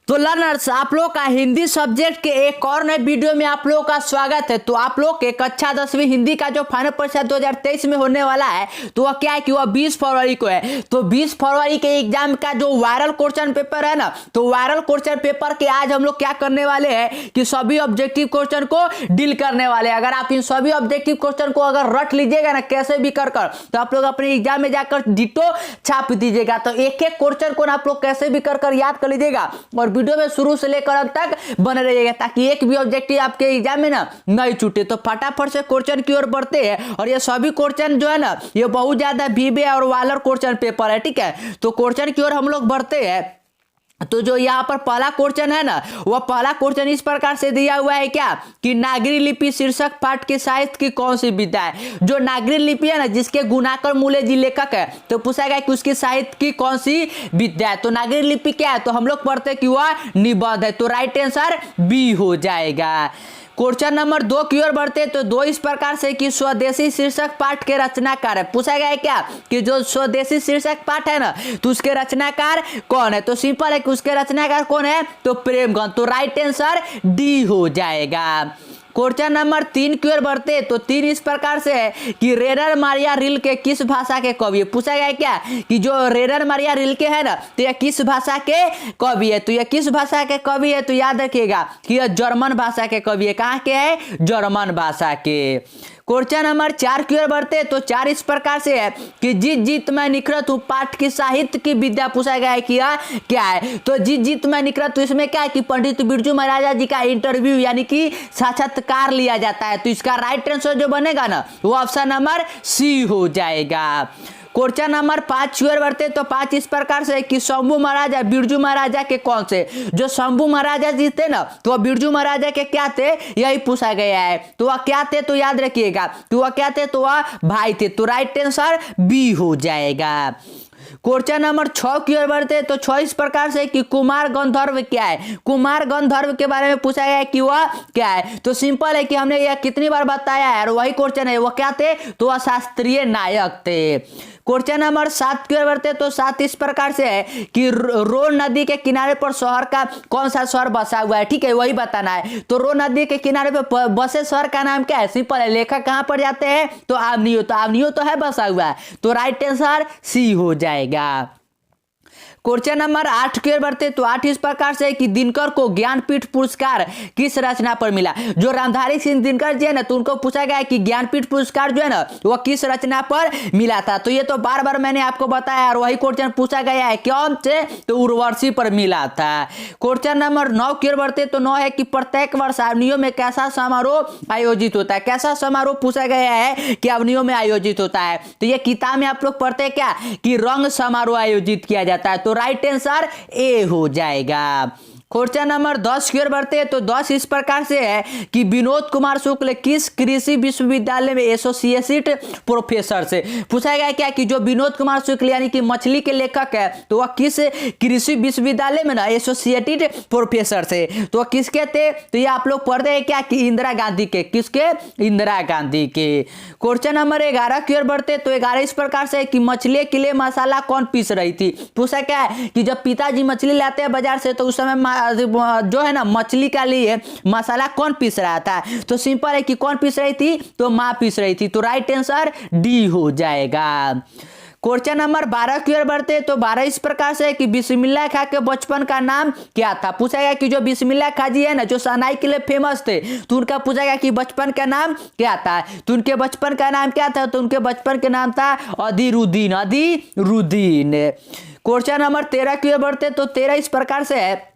तो लर्नर्स, आप लोग का हिंदी सब्जेक्ट के एक और नए वीडियो में आप लोगों का स्वागत है। तो आप लोग के कक्षा 10वीं हिंदी का जो फाइनल परीक्षा 2023 में होने वाला है, तो वह क्या है कि वह 20 फरवरी को है। तो 20 फरवरी के एग्जाम का जो वायरल क्वेश्चन पेपर है ना, तो वायरल क्वेश्चन पेपर के आज हम लोग क्या करने वाले हैं कि सभी ऑब्जेक्टिव क्वेश्चन को डील करने वाले हैं। अगर आप इन सभी ऑब्जेक्टिव क्वेश्चन को अगर रट लीजिएगा ना कैसे भी कर तो आप लोग अपने एग्जाम में जाकर डिटो छाप दीजिएगा। तो एक एक क्वेश्चन को आप लोग कैसे भी कर याद कर लीजिएगा और वीडियो में शुरू से लेकर अंत तक बने रहिएगा ताकि एक भी ऑब्जेक्टिव आपके एग्जाम में ना नहीं छूटे। तो फटाफट से क्वेश्चन की ओर बढ़ते हैं और ये सभी क्वेश्चन जो है ना, ये बहुत ज्यादा वीवे और वायरल क्वेश्चन पेपर है। ठीक है, तो क्वेश्चन की ओर हम लोग बढ़ते हैं। तो जो यहाँ पर पहला क्वेश्चन है ना, वह पहला क्वेश्चन इस प्रकार से दिया हुआ है क्या कि नागरी लिपि शीर्षक पाठ के साहित्य की कौन सी विधा है। जो नागरी लिपि है ना, जिसके गुणाकर मूल्य जी लेखक है, तो पूछा गया कि उसकी साहित्य की कौन सी विधा है। तो नागरी लिपि क्या है, तो हम लोग पढ़ते हैं कि वह निबंध है। तो राइट आंसर बी हो जाएगा। क्वेश्चन नंबर 2 की ओर बढ़ते तो 2 इस प्रकार से कि स्वदेशी शीर्षक पाठ के रचनाकार है। पूछा गया है क्या कि जो स्वदेशी शीर्षक पाठ है ना, तो उसके रचनाकार कौन है। तो सिंपल है कि उसके रचनाकार कौन है, तो प्रेमगंध। तो राइट आंसर डी हो जाएगा। क्वेश्चन नंबर 3 की ओर बढ़ते तो 3 इस प्रकार से है कि रेनर मारिया रिल्के किस भाषा के कवि है। पूछा गया है क्या कि जो रेनर मारिया रिल्के है ना, तो यह किस भाषा के कवि है। तो यह किस भाषा के कवि है, तो याद रखिएगा कि यह जर्मन भाषा के कवि है। कहाँ के है, जर्मन भाषा के। क्वेश्चन नंबर 4 की ओर बढ़ते तो 4 इस प्रकार से है कि जीत जीत मैं निखरत हूँ पाठ की साहित्य की विद्या। पूछा गया है कि क्या है, तो जीत जीत मैं निखरत। तो इसमें क्या है कि पंडित बिरजू महाराज जी का इंटरव्यू यानी कि साक्षात्कार लिया जाता है। तो इसका राइट आंसर जो बनेगा ना, वो ऑप्शन नंबर सी हो जाएगा। क्वेश्चन नंबर 5 की ओर बढ़ते तो 5 इस प्रकार से कि शंभू महाराजा बिरजू महाराजा के कौन से। जो शंभू महाराजा जी थे ना, तो वह बिरजू महाराजा के क्या थे, यही पूछा गया है। तो वह क्या थे, तो याद रखिएगा तो वह क्या थे, तो वह भाई थे। तो राइट आंसर बी हो जाएगा। क्वेश्चन नंबर 6 की ओर बढ़ते तो 6 इस प्रकार से कि कुमार गंधर्व क्या है। कुमार गंधर्व के बारे में पूछा गया है कि वह क्या है। तो सिंपल है कि हमने यह कितनी बार बताया है और वही क्वेश्चन है। वह क्या थे, तो वह शास्त्रीय नायक थे। क्वेश्चन नंबर 7 की ओर बढ़ते तो 7 इस प्रकार से है कि रोन नदी के किनारे पर शहर का कौन सा शहर बसा हुआ है। ठीक है, वही बताना है। तो रोन नदी के किनारे पर बसे शहर का नाम क्या है, सिंपल है। लेखक कहां पर जाते हैं, तो आवनियो। तो आवनियो तो है बसा हुआ है। तो राइट आंसर सी हो जाएगा। क्वेश्चन नंबर 8 की ओर बढ़ते तो 8 इस प्रकार से कि दिनकर को ज्ञानपीठ पुरस्कार किस रचना पर मिला। जो रामधारी सिंह दिनकर जी है ना, तो उनको पूछा गया है कि ज्ञानपीठ पुरस्कार जो है ना, वह किस रचना पर मिला था। तो ये तो बार बार मैंने आपको बताया और वही क्वेश्चन पूछा गया है कौन से, तो उर्वशी पर मिला था। क्वेश्चन नंबर 9 की ओर बढ़ते तो 9 है कि प्रत्येक वर्ष अवनियों में कैसा समारोह आयोजित होता है। कैसा समारोह पूछा गया है कि अवनियों में आयोजित होता है। तो ये किताब में आप लोग पढ़ते हैं क्या कि रंग समारोह आयोजित किया जाता है। तो राइट आंसर ए हो जाएगा। क्वेश्चन नंबर 10 की ओर बढ़ते हैं तो 10 इस प्रकार से है कि विनोद कुमार शुक्ल किस कृषि विश्वविद्यालय में एसोसिएट प्रोफेसर से। पूछा गया क्या कि जो विनोद कुमार शुक्ल यानी कि मछली के लेखक है, तो वह किस कृषि विश्वविद्यालय में ना एसोसिएटेड प्रोफेसर से। तो वह किसके थे, तो ये आप लोग पढ़ते हैं क्या कि इंदिरा गांधी के। किसके, इंदिरा गांधी के। क्वेश्चन नंबर 11 की ओर बढ़ते तो 11 इस प्रकार से कि मछली के लिए मसाला कौन पीस रही थी। पूछा क्या है कि जब पिताजी मछली लाते हैं बाजार से, तो उस समय जो है ना मछली के लिए मसाला कौन पीस रहा था। तो सिंपल है कि कौन पीस रही थी, तो मां पीस रही थी। तो राइट आंसर डी हो जाएगा। क्वेश्चन नंबर 12 की ओर बढ़ते तो 12 इस प्रकार से है कि बिस्मिल्लाह खां के बचपन का नाम क्या था। पूछा गया कि जो बिस्मिल्लाह खां जी है ना, जो शहनाई के लिए फेमस थे, तो उनका पूछा गया कि बचपन का नाम क्या था। तो उनके बचपन का नाम क्या था, तो उनके बचपन के नाम था अधीरुद्दीन। अधीरुद्दीन। क्वेश्चन नंबर 13 की ओर बढ़ते तो 13 इस प्रकार से है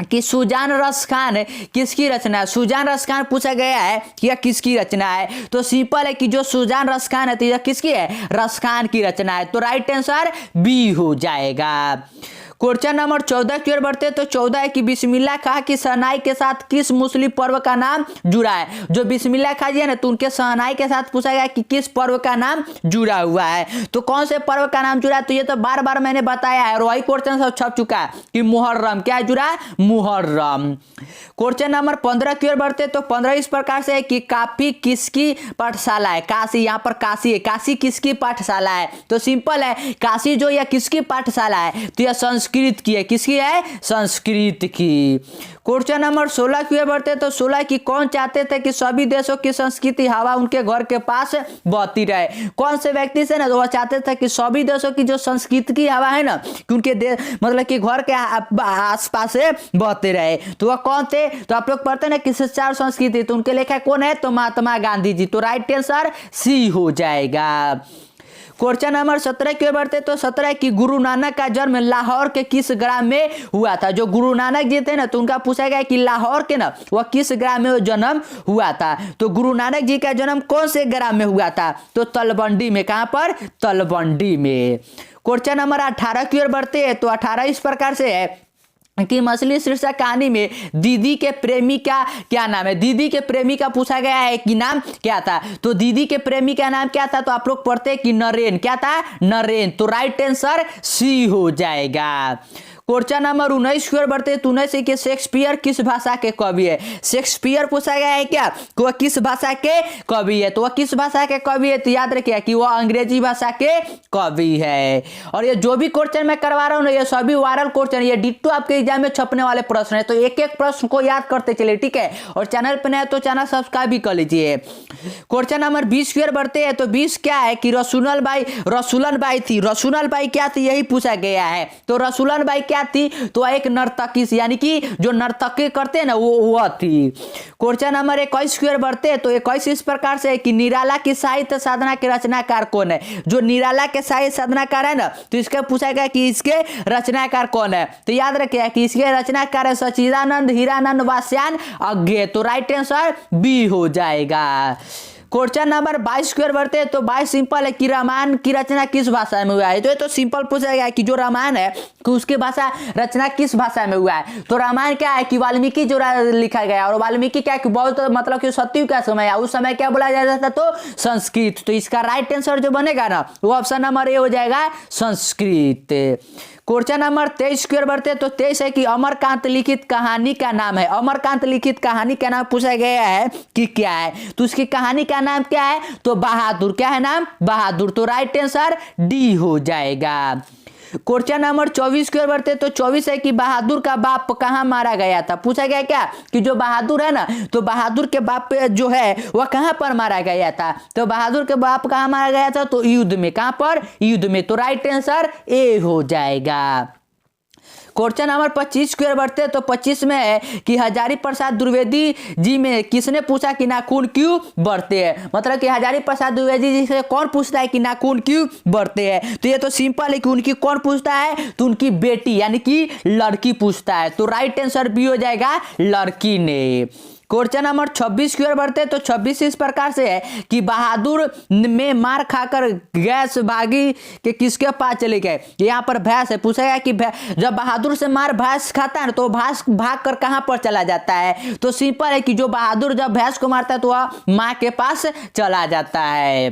कि सुजान रस खान किसकी रचना है। सुजान रस खान पूछा गया है कि यह किसकी रचना है। तो सिंपल है कि जो सुजान रस खान है, तो यह किसकी है, रस खान की रचना है। तो राइट आंसर बी हो जाएगा। क्वेश्चन नंबर 14 की ओर बढ़ते तो 14 है कि बिस्मिल्लाह खां की शहनाई के साथ किस मुस्लिम पर्व का नाम जुड़ा है। जो बिस्मिल्लाह खां जी है ना, तो उनके शहनाई के साथ पूछा गया कि किस पर्व का नाम जुड़ा हुआ है। तो कौन से पर्व का नाम जुड़ा है, तो ये तो बार बार मैंने बताया है और वही क्वेश्चन सब छप चुका है कि मुहर्रम। क्या जुड़ा, मुहर्रम। क्वेश्चन नंबर 15 की ओर बढ़ते तो 15 इस प्रकार से है कि काफी किसकी पाठशाला है। काशी, यहाँ पर काशी है, काशी किसकी पाठशाला है। तो सिंपल है, काशी जो यह किसकी पाठशाला है, तो यह संस्कृत संस्कृत की है, किसकी है? संस्कृत की। क्वेश्चन नंबर 16 की ओर बढ़ते तो 16 की कौन चाहते थे कि सभी देशों की संस्कृति हवा उनके घर के पास बहती रहे? कौन से व्यक्ति से ना वो चाहते थे कि सभी देशों की जो संस्कृति की हवा है ना कि उनके मतलब कि घर के आसपास से बहते रहे, तो वह कौन थे? तो आप लोग पढ़ते ना कि शिक्षा संस्कृति, तो उनके लेखक कौन है? तो महात्मा गांधी जी। तो राइट आंसर सी हो जाएगा। क्वेश्चन नंबर 17 की ओर बढ़ते तो 17 की गुरु नानक का जन्म लाहौर के किस ग्राम में हुआ था? जो गुरु नानक जी थे ना तो उनका पूछा गया कि लाहौर के ना वह किस ग्राम में जन्म हुआ था? तो गुरु नानक जी का जन्म कौन से ग्राम में हुआ था? तो तलवंडी में। कहां पर? तलवंडी में। क्वेश्चन नंबर 18 की ओर बढ़ते हैं तो 18 इस प्रकार से है कि मछली शीर्षक कहानी में दीदी के प्रेमी का क्या नाम है? दीदी के प्रेमी का पूछा गया है कि नाम क्या था? तो दीदी के प्रेमी का नाम क्या था? तो आप लोग पढ़ते हैं कि नरेन। क्या था? नरेन। तो राइट आंसर सी हो जाएगा। क्वेश्चन नंबर 19 की ओर बढ़ते तो 19 के शेक्सपियर किस भाषा के कवि है? शेक्सपियर पूछा गया है क्या कि वह किस भाषा के कवि है? तो वह किस भाषा के कवि है? तो याद रखिए कि वह अंग्रेजी भाषा के कवि है। और ये जो भी क्वेश्चन मैं करवा रहा हूँ ना ये सभी वायरल क्वेश्चन, ये डिट्टो आपके एग्जाम में छपने वाले प्रश्न है, तो एक एक प्रश्न को याद करते चलिए, ठीक है? और चैनल पर नया तो चैनल सब्सक्राइब भी कर लीजिए। क्वेश्चन नंबर 20 की ओर बढ़ते हैं तो 20 क्या है कि रसूलन बाई थी। रसूलन बाई क्या थी यही पूछा गया है। तो रसूलन बाई क्या थी? तो एक नर्तकी, यानी कि जो नर्तकी करते हैं ना वो थी। क्वेश्चन नंबर 21 की ओर बढ़ते हैं तो 21 इस प्रकार से है कि निराला की साहित्य साधना के रचनाकार कौन है? जो निराला के साहित्य साधनाकार है ना तो इसका पूछा गया कि इसके रचनाकार कौन है? तो याद रखिए कि इसके रचनाकार है सच्चिदानंद हीरानंद वास्यायन अज्ञे। तो राइट आंसर बी हो जाएगा। क्वेश्चन नंबर 22 की ओर बढ़ते हैं तो 22 सिंपल है कि रामायण की रचना किस भाषा में हुआ है? तो ये तो सिंपल पूछा गया है कि जो रामायण है कि उसकी भाषा रचना किस भाषा में हुआ है? तो रामायण क्या है कि वाल्मीकि जो लिखा गया, और वाल्मीकि क्या है कि बहुत मतलब कि सतयुग का समय है, उस समय क्या बोला जाता था? तो संस्कृत। तो इसका राइट आंसर जो बनेगा ना वो ऑप्शन नंबर ए हो जाएगा, संस्कृत। क्वेश्चन नंबर 23 की ओर बढ़ते तो 23 है कि अमरकांत लिखित कहानी का नाम है। अमरकांत लिखित कहानी का नाम पूछा गया है कि क्या है? तो उसकी कहानी का नाम क्या है? तो बहादुर। क्या है नाम? बहादुर। तो राइट आंसर डी हो जाएगा। क्वेश्चन नंबर 24 की ओर बढ़ते तो 24 है कि बहादुर का बाप कहां मारा गया था? पूछा गया क्या कि जो बहादुर है ना तो बहादुर के बाप जो है वह कहां पर मारा गया था? तो बहादुर के बाप कहां मारा गया था? तो युद्ध में। कहां पर? युद्ध में। तो राइट आंसर ए हो जाएगा। क्वेश्चन नंबर 25 की ओर बढ़ते तो 25 में है कि हजारी प्रसाद द्विवेदी जी में किसने पूछा कि नाखून क्यों बढ़ते हैं? मतलब कि हजारी प्रसाद द्विवेदी जी से कौन पूछता है कि नाखून क्यों बढ़ते हैं? तो ये तो सिंपल है कि उनकी कौन पूछता है? तो उनकी बेटी यानी कि लड़की पूछता है। तो राइट आंसर बी हो जाएगा, लड़की ने। क्वेश्चन नंबर 26 की ओर बढ़ते तो 26 इस प्रकार से है कि बहादुर में मार खाकर गैस भागी के किसके पास चले गए? यहाँ पर भैंस है। पूछा गया कि जब बहादुर से मार भैंस खाता है तो भैंस भाग कर कहां पर चला जाता है? तो सिंपल है कि जो बहादुर जब भैंस को मारता है तो वह मां के पास चला जाता है।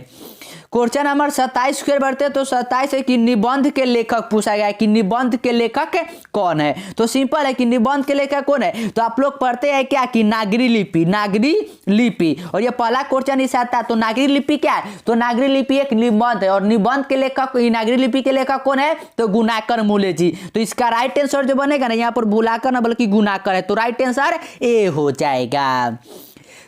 क्वेश्चन नंबर 27 की ओर बढ़ते तो 27 है कि निबंध के लेखक पूछा गया है कि निबंध के लेखक कौन है? तो सिंपल है कि निबंध के लेखक कौन है? तो आप लोग पढ़ते हैं क्या कि नागरी लिपि। नागरी लिपि। और ये पहला क्वेश्चन इस आता है। तो नागरी लिपि क्या है? तो नागरी लिपि एक निबंध है और निबंध के लेखक नागरी लिपि के लेखक कौन है? तो गुणाकर मूले जी। तो इसका राइट आंसर जो बनेगा ना यहाँ पर भुलाकर ना बल्कि गुणाकर है। तो राइट आंसर ए हो जाएगा।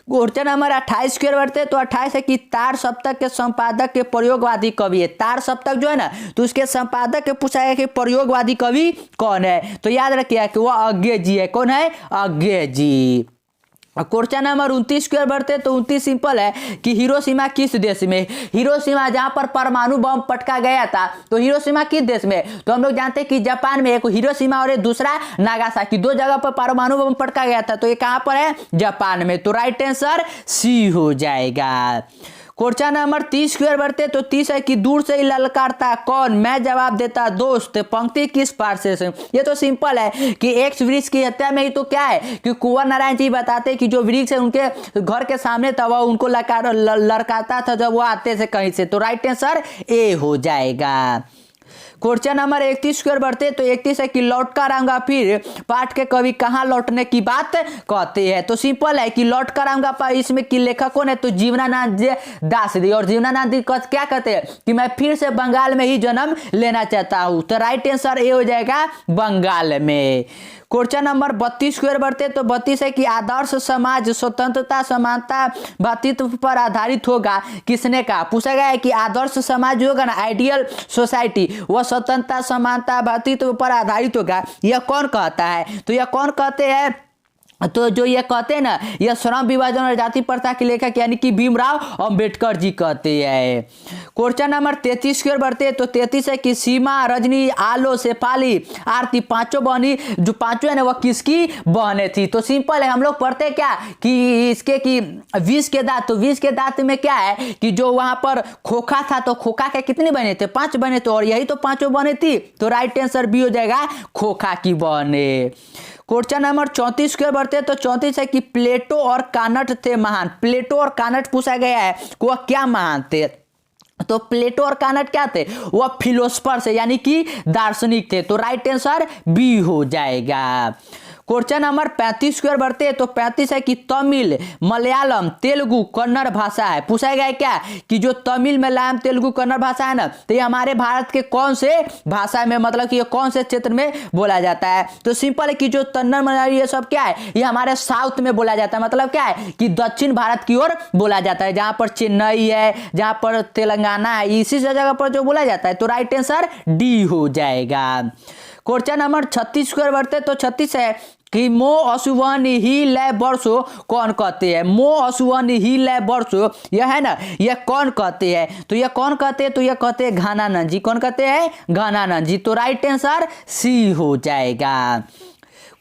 क्वेश्चन नंबर 28 की ओर बढ़ते तो 28 है कि तार सप्तक के संपादक के प्रयोगवादी कवि है। तार सप्तक जो है ना तो उसके संपादक के पूछा है कि प्रयोगवादी कवि कौन है? तो याद रखिए कि वह अज्ञे जी है। कौन है? अज्ञे जी। क्वेश्चन नंबर 29 की ओर बढ़ते तो 29 सिंपल है कि हिरोशिमा किस देश में? हिरोशिमा जहां पर परमाणु बम पटका गया था तो हिरोशिमा किस देश में? तो हम लोग जानते हैं कि जापान में। एक हिरोशिमा और दूसरा नागासाकी, दो जगह पर परमाणु बम पटका गया था। तो ये कहां पर है? जापान में। तो राइट आंसर सी हो जाएगा। क्वेश्चन नंबर 30 की ओर बढ़ते तो 30 है कि दूर से ही ललकारता कौन? मैं जवाब देता दोस्त। पंक्ति किस पार्श्व से? ये तो सिंपल है कि एक वृक्ष की हत्या में ही तो क्या है कि कुंवर नारायण जी बताते कि जो वृक्ष है उनके घर के सामने था वह उनको लड़काता था जब वो आते थे कहीं से। तो राइट आंसर ए हो जाएगा। क्वेश्चन नंबर 31 की ओर बढ़ते तो 31 है कि लौट कर आऊंगा फिर पाठ के कवि कहाँ लौटने की बात कहते हैं। तो सिंपल है कि लौट कर आऊंगा इसमें कि लेखक कौन है, तो जीवनानंद दास जी। और जीवनानंद जी क्या कहते हैं कि मैं फिर से बंगाल में ही जन्म लेना चाहता हूं। तो राइट आंसर ए हो जाएगा बंगाल में। क्वेश्चन नंबर 32 की ओर बढ़ते तो 32 है कि आदर्श समाज स्वतंत्रता समानता भातृत्व पर आधारित होगा, किसने कहा। पूछा गया है कि आदर्श समाज होगा ना, आइडियल सोसाइटी, वह स्वतंत्रता समानता भातृत्व पर आधारित होगा, यह कौन कहता है। तो यह कौन कहते हैं, तो जो ये कहते हैं ना, यह श्रम विभाजन और जाति प्रथा के लेखक यानी कि भीमराव अंबेडकर जी कहते हैं। क्वेश्चन नंबर 33 की ओर बढ़ते हैं तो 33 है कि सीमा रजनी आलो शेफाली आरती पांचों बहनी, जो पांचों है ना वह किसकी बहनें थी। तो सिंपल है, हम लोग पढ़ते क्या कि इसके कि विष के दांत, तो विष के दांत में क्या है कि जो वहां पर खोखा था, तो खोखा के कितने बने थे, 5 बने थे, और यही तो पांचों बने थी। तो राइट आंसर बी हो जाएगा खोखा की बहनें। क्वेश्चन नंबर 34 के बढ़ते तो 34 है कि प्लेटो और कानट थे महान। प्लेटो और कानट पूछा गया है वह क्या महान थे। तो प्लेटो और कानट क्या थे, वह फिलोसफर थे यानी कि दार्शनिक थे। तो राइट आंसर बी हो जाएगा। क्वेश्चन नंबर 35 की ओर बढ़ते हैं तो 35 है कि तमिल मलयालम तेलुगु कन्नड़ भाषा है। पूछा गया है क्या कि जो तमिल मलयालम तेलुगु कन्नड़ भाषा है ना, तो ये हमारे भारत के कौन से भाषा में, मतलब कि ये कौन से क्षेत्र में बोला जाता है। तो सिंपल है कि जो कन्नड़ मलयालम ये सब क्या है, ये हमारे साउथ में बोला जाता है। मतलब क्या है कि दक्षिण भारत की ओर बोला जाता है, जहां पर चेन्नई है, जहां पर तेलंगाना है, इसी जगह पर जो बोला जाता है। तो राइट आंसर डी हो जाएगा। क्वेश्चन नंबर 36 की ओर बढ़ते तो 36 है कि मो असुवन ही लय वर्षो कौन कहते हैं। मो असुवन ही लय वर्षो यह है ना, यह कौन कहते हैं। तो यह कौन कहते हैं, तो यह कहते हैं घनानंद जी। कौन कहते हैं, घनानंद जी। तो राइट आंसर सी हो जाएगा।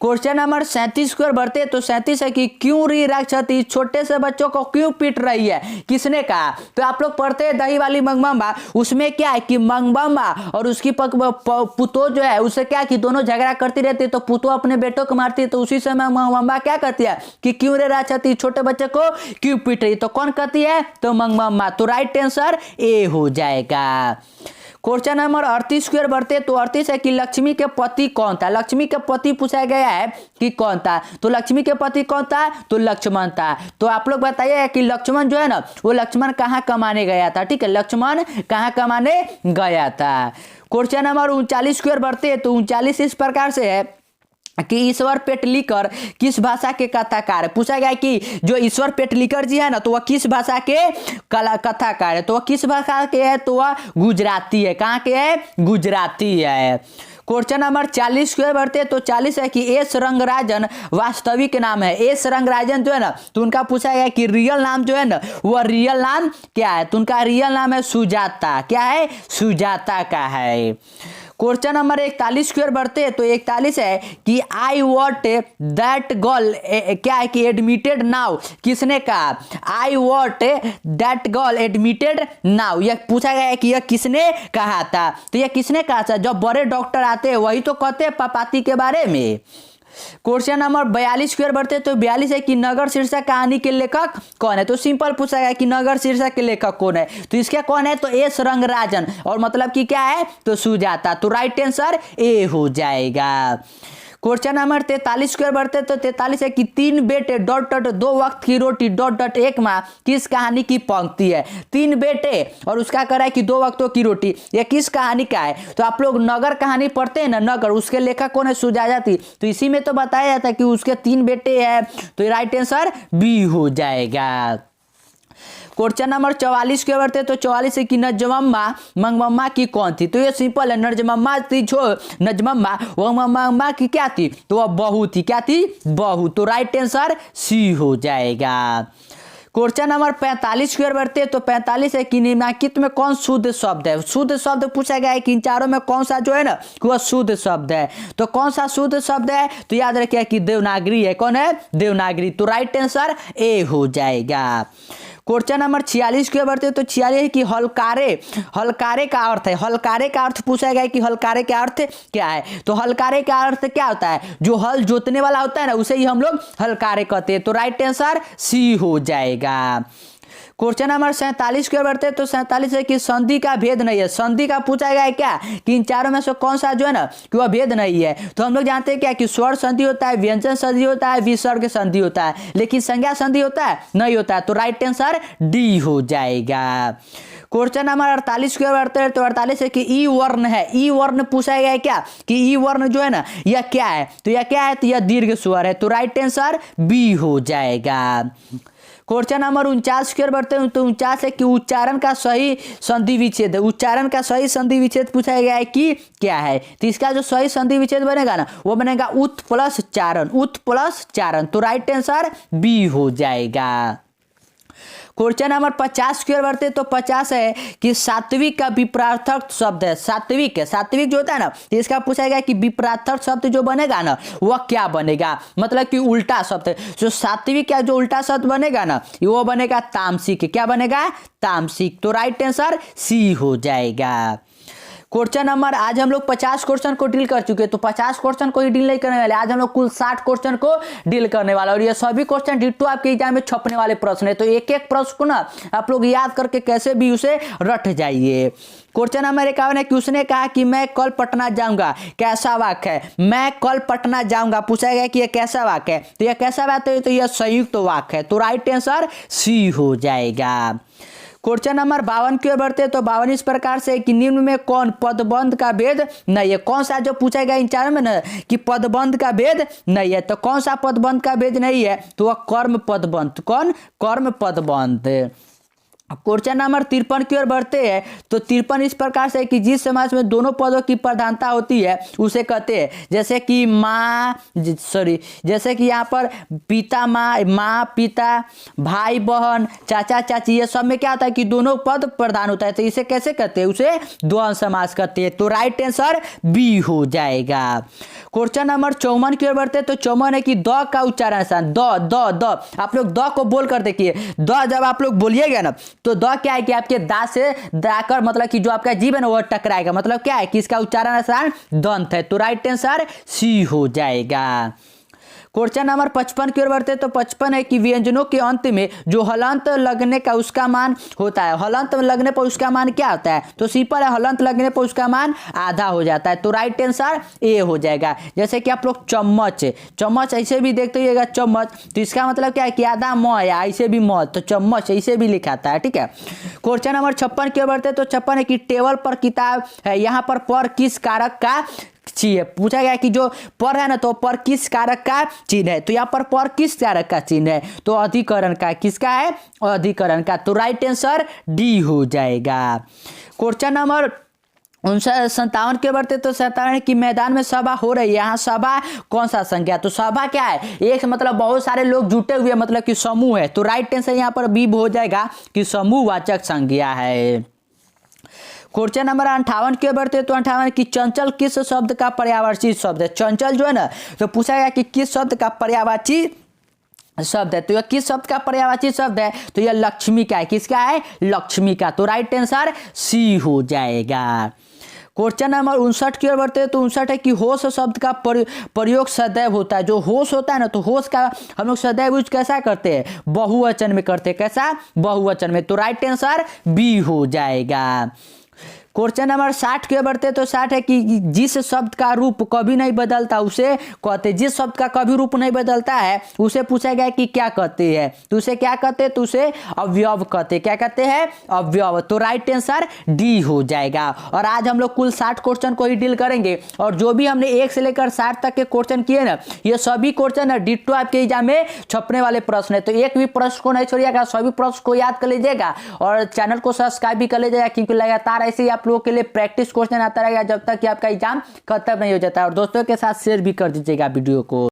क्वेश्चन नंबर 37 की ओर बढ़ते तो 37 है कि क्यों री राक्षसी छोटे से बच्चों को क्यों पीट रही है, किसने कहा। तो आप लोग पढ़ते हैं दही वाली मंगमंबा, उसमें क्या है कि मंगमंबा और उसकी पुतो जो है उससे क्या कि दोनों झगड़ा करती रहती है, तो पुतो अपने बेटों को मारती है। तो उसी समय मंगमंबा क्या कहती है कि क्यों रे राक्षसी छोटे बच्चे को क्यों पीट रही। तो कौन कहती है, तो मंगमंबा। तो राइट आंसर ए हो जाएगा। क्वेश्चन नंबर 38 की ओर बढ़ते तो 38 है कि लक्ष्मी के पति कौन था। लक्ष्मी के पति पूछा गया है कि कौन था। तो लक्ष्मी के पति कौन था, तो लक्ष्मण था। तो आप लोग बताइए कि लक्ष्मण जो है ना, वो लक्ष्मण कहाँ कमाने गया था। ठीक है, लक्ष्मण कहाँ कमाने गया था। क्वेश्चन नंबर 39 की ओर बढ़ते तो 39 इस प्रकार से है कि ईश्वर पेटलीकर किस भाषा के कथाकार है। पूछा गया कि जो ईश्वर पेटलीकर जी है ना, तो वह किस भाषा के कथाकार है। तो वह किस भाषा के है, तो वह गुजराती है। कहाँ के है, गुजराती है। क्वेश्चन नंबर 40 की ओर बढ़ते तो 40 है कि एस रंगराजन वास्तविक नाम है। एस रंगराजन जो है ना, तो उनका पूछा गया कि रियल नाम जो है ना, वह रियल नाम क्या है। तो उनका रियल नाम है सुजाता। क्या है, सुजाता का है। क्वेश्चन नंबर 41 की ओर बढ़ते हैं तो 41 है कि आई वॉट दैट गर्ल क्या है कि एडमिटेड नाउ, किसने कहा। I what that girl admitted now, यह पूछा गया है कि यह किसने कहा था। तो यह किसने कहा था, जब बड़े डॉक्टर आते हैं वही तो कहते हैं पापाती के बारे में। क्वेश्चन नंबर 42 की ओर बढ़ते तो 42 है कि नगर शीर्षक कहानी के लेखक कौन है। तो सिंपल पूछा गया कि नगर शीर्षक के लेखक कौन है। तो इसका कौन है, तो एस रंगराजन, और मतलब कि क्या है, तो सुजाता। तो राइट आंसर ए हो जाएगा। क्वेश्चन नंबर 43 की ओर बढ़ते तो 43 है कि 3 बेटे डॉट डॉट 2 वक्त की रोटी डॉट डॉट 1 माह किस कहानी की पंक्ति है। 3 बेटे और उसका कह रहा है कि 2 वक्तों की रोटी, यह किस कहानी का है। तो आप लोग नगर कहानी पढ़ते हैं ना, नगर, उसके लेखक कौन है, सुजाता। तो इसी में तो बताया जाता है कि उसके 3 बेटे हैं। तो राइट आंसर बी हो जाएगा। क्वेश्चन नंबर 44 के बढ़ते तो 44 है कि नजमम्मा मंगमम्मा की कौन थी। तो ये सिंपल है, नजमम्मा थी जो नजमम्मा, वो मंगमम्मा की क्या थी, तो वह बहू थी। क्या थी, बहू। तो राइट आंसर सी हो जाएगा। क्वेश्चन नंबर 45 की ओर बढ़ते तो 45 है कि निम्नलिखित में कौन शुद्ध शब्द है। शुद्ध शब्द पूछा गया है कि इन चारों में कौन सा जो है ना, वह शुद्ध शब्द है। तो कौन सा शुद्ध शब्द है, तो याद रखिए कि देवनागरी है। कौन है, देवनागरी। तो राइट आंसर ए हो जाएगा। क्वेश्चन नंबर 46 की ओर बढ़ते तो 46 है कि हलकारे, हलकारे का अर्थ है। हलकारे का अर्थ पूछा गया है कि हलकारे का अर्थ क्या है। तो हलकारे का अर्थ क्या होता है, जो हल जोतने वाला होता है ना, उसे ही हम लोग हलकारे कहते हैं। तो राइट आंसर सी हो जाएगा। क्वेश्चन नंबर 47 की ओर बढ़ते हैं। तो 47 है कि संधि का भेद नहीं है। संधि का पूछा गया है क्या कि इन चारों में से कौन सा जो है ना कि वह भेद नहीं है। तो हम लोग जानते हैं क्या कि स्वर संधि होता है, व्यंजन संधि होता है, विसर्ग संधि होता है, लेकिन संज्ञा संधि होता है नहीं होता है। तो राइट आंसर डी हो जाएगा। क्वेश्चन नंबर 48 की ओर बढ़ते हैं। तो 48 है कि ई वर्ण है। ई वर्ण पूछा गया है क्या कि ई वर्ण जो है ना यह क्या है। तो यह क्या है, तो यह दीर्घ स्वर है। तो राइट आंसर बी हो जाएगा। क्वेश्चन नंबर 49 की ओर बढ़ते हैं। तो 49 है कि उच्चारण का सही संधि विच्छेद है। उच्चारण का सही संधि विच्छेद पूछा गया है कि क्या है। तो इसका जो सही संधि विच्छेद बनेगा ना वो बनेगा उत प्लस चारण, उत प्लस चारण। तो राइट आंसर बी हो जाएगा। क्वेश्चन नंबर 50 की ओर बढ़ते तो 50 है कि सात्विक का विपरीतार्थ शब्द है। सात्विक है, सात्विक जो होता है ना तो इसका पूछा गया कि विपरीतार्थ शब्द जो बनेगा ना वह क्या बनेगा, मतलब कि उल्टा शब्द है। जो सात्विक का जो उल्टा शब्द बनेगा ना वो बनेगा तामसिक। क्या बनेगा, तामसिक। तो राइट आंसर सी हो जाएगा। क्वेश्चन नंबर आज हम लोग 50 क्वेश्चन को डील कर चुके हैं। तो 50 क्वेश्चन को ही डील नहीं करने वाले, आज हम लोग कुल 60 क्वेश्चन को डील करने वाला। और ये सभी क्वेश्चन डिट्टो आपके एग्जाम में छपने वाले प्रश्न है। तो एक एक प्रश्न को ना आप लोग याद करके कैसे भी उसे रट जाइए। क्वेश्चन नंबर 51 है कि उसने कहा कि मैं कल पटना जाऊंगा। कैसा वाक्य है, मैं कल पटना जाऊंगा। पूछा गया कि यह कैसा वाक्य है। तो यह कैसा वाक्य है, तो यह संयुक्त वाक्य है। तो राइट आंसर सी हो जाएगा। क्वेश्चन नंबर 52 की ओर बढ़ते हैं। तो 52 इस प्रकार से कि निम्न में कौन पदबंध का भेद नहीं है। कौन सा जो पूछा गया इन चारों में ना कि पदबंध का भेद नहीं है। तो कौन सा पदबंध का भेद नहीं है, तो वह कर्म पदबंध। कौन, कर्म पदबंध। क्वेश्चन नंबर 53 की ओर बढ़ते हैं। तो 53 इस प्रकार से कि जिस समाज में दोनों पदों की प्रधानता होती है उसे कहते हैं। जैसे कि जैसे कि यहाँ पर पिता माँ पिता, भाई बहन, चाचा चाची, ये सब में क्या होता है कि दोनों पद प्रधान होता है। तो इसे कैसे कहते हैं, उसे द्वंद्व समास कहते हैं। तो राइट आंसर बी हो जाएगा। क्वेश्चन नंबर 54 की ओर बढ़ते हैं। तो 54 है कि द का उच्चारण स्थान द आप लोग द को बोल कर देखिए। द जब आप लोग बोलिएगा ना तो द क्या है कि आपके दा से दाकर मतलब कि जो आपका जीव है ना वह टकराएगा। मतलब क्या है कि इसका उच्चारण स्थान दंत है। तो राइट आंसर सी हो जाएगा। क्वेश्चन नंबर 55 की ओर बढ़ते तो 55 है कि व्यंजनों के अंत में जो हलंत लगने का उसका मान होता है। हलंत लगने पर उसका मान क्या होता है, तो सिंपल है, हलंत लगने पर उसका मान आधा हो जाता है। तो राइट आंसर ए हो जाएगा। जैसे कि आप लोग चम्मच ऐसे भी देखते होइएगा चम्मच, तो इसका मतलब क्या है कि आधा म या ऐसे भी म, तो चम्मच ऐसे भी लिखाता है। ठीक है। क्वेश्चन नंबर 56 की ओर बढ़ते तो 56 है कि टेबल पर किताब है, यहाँ पर किस कारक का चिन्ह। पूछा गया कि जो पर है ना तो पर किस कारक का चिन्ह है। तो यहाँ पर किस कारक का चिन्ह है, तो अधिकरण का। किसका है, अधिकरण का। तो राइट आंसर डी हो जाएगा। क्वेश्चन नंबर 57 के बढ़ते तो 57 की मैदान में सभा हो रही है। यहाँ सभा कौन सा संज्ञा, तो सभा क्या है, एक मतलब बहुत सारे लोग जुटे हुए मतलब कि समूह है। तो राइट आंसर यहाँ पर बी हो जाएगा कि समूहवाचक संज्ञा है। क्वेश्चन नंबर 58 के बढ़ते तो 58 की चंचल किस शब्द का पर्यायवाची शब्द है। चंचल जो है ना तो पूछा गया कि किस शब्द का पर्यायवाची शब्द है। तो यह किस शब्द का पर्यायवाची शब्द है, तो यह लक्ष्मी का है। किसका है, लक्ष्मी का। तो राइट आंसर सी हो जाएगा। क्वेश्चन नंबर 59 की ओर बढ़ते हैं। तो 59 है कि होश शब्द का प्रयोग सदैव होता है। जो होश होता है ना तो होश का हम लोग सदैव यूज कैसा करते हैं, बहुवचन में करते हैं। कैसा, बहुवचन में। तो राइट आंसर बी हो जाएगा। क्वेश्चन नंबर 60 के बढ़ते तो 60 है कि जिस शब्द का रूप कभी नहीं बदलता उसे कहते। जिस शब्द का कभी रूप नहीं बदलता है उसे पूछा गया कि क्या कहते हैं, तो उसे क्या कहते हैं, तो उसे अवयव कहते। क्या कहते हैं, अवयव। तो राइट आंसर डी हो जाएगा। और आज हम लोग कुल 60 क्वेश्चन को ही डील करेंगे। और जो भी हमने 1 से लेकर 60 तक के क्वेश्चन किए ना, ये सभी क्वेश्चन डिट्टो आपके एग्जाम में छपने वाले प्रश्न है। तो एक भी प्रश्न को नहीं छोड़िएगा, सभी प्रश्न को याद कर लीजिएगा और चैनल को सब्सक्राइब भी कर लीजिएगा, क्योंकि लगातार ऐसे ही आप लोगों के लिए प्रैक्टिस क्वेश्चन आता रहेगा जब तक कि आपका एग्जाम खत्म नहीं हो जाता। और दोस्तों के साथ शेयर भी कर दीजिएगा वीडियो को।